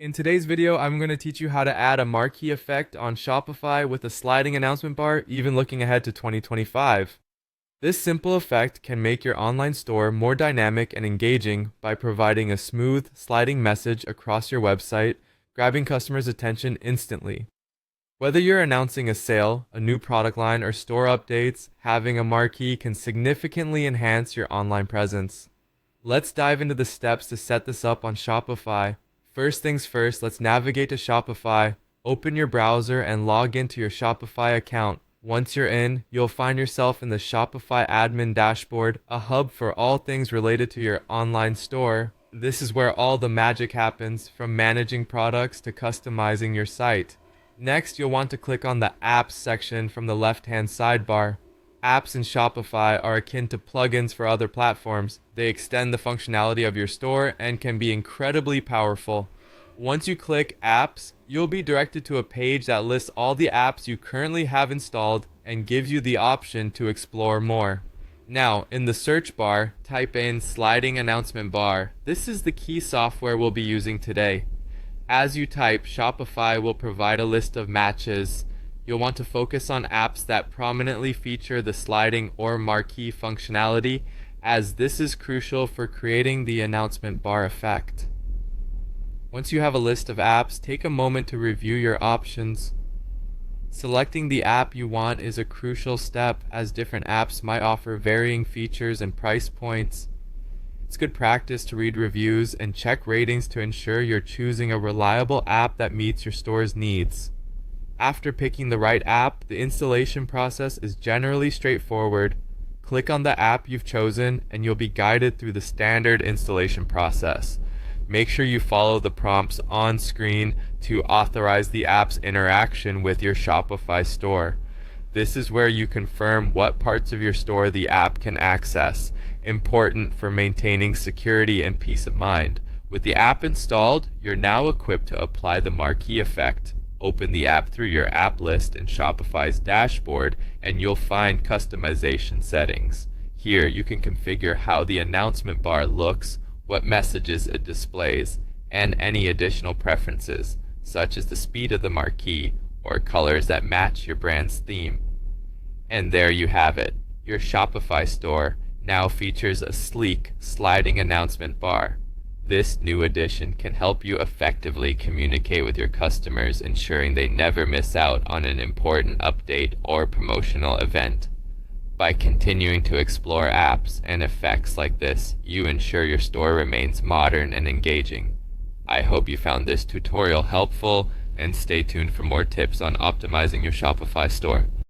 In today's video, I'm going to teach you how to add a marquee effect on Shopify with a sliding announcement bar, even looking ahead to 2025. This simple effect can make your online store more dynamic and engaging by providing a smooth, sliding message across your website, grabbing customers' attention instantly. Whether you're announcing a sale, a new product line, or store updates, having a marquee can significantly enhance your online presence. Let's dive into the steps to set this up on Shopify. First things first, let's navigate to Shopify. Open your browser and log into your Shopify account. Once you're in, you'll find yourself in the Shopify admin dashboard, a hub for all things related to your online store. This is where all the magic happens, from managing products to customizing your site. Next, you'll want to click on the Apps section from the left-hand sidebar. Apps in Shopify are akin to plugins for other platforms. They extend the functionality of your store and can be incredibly powerful. Once you click Apps, you'll be directed to a page that lists all the apps you currently have installed and gives you the option to explore more. Now, in the search bar, type in Sliding Announcement Bar. This is the key software we'll be using today. As you type, Shopify will provide a list of matches. You'll want to focus on apps that prominently feature the sliding or marquee functionality, as this is crucial for creating the announcement bar effect. Once you have a list of apps, take a moment to review your options. Selecting the app you want is a crucial step, as different apps might offer varying features and price points. It's good practice to read reviews and check ratings to ensure you're choosing a reliable app that meets your store's needs. After picking the right app, the installation process is generally straightforward. Click on the app you've chosen and you'll be guided through the standard installation process. Make sure you follow the prompts on screen to authorize the app's interaction with your Shopify store. This is where you confirm what parts of your store the app can access, important for maintaining security and peace of mind. With the app installed, you're now equipped to apply the marquee effect. Open the app through your app list in Shopify's dashboard and you'll find customization settings. Here you can configure how the announcement bar looks, what messages it displays, and any additional preferences, such as the speed of the marquee or colors that match your brand's theme. And there you have it. Your Shopify store now features a sleek, sliding announcement bar. This new addition can help you effectively communicate with your customers, ensuring they never miss out on an important update or promotional event. By continuing to explore apps and effects like this, you ensure your store remains modern and engaging. I hope you found this tutorial helpful, and stay tuned for more tips on optimizing your Shopify store.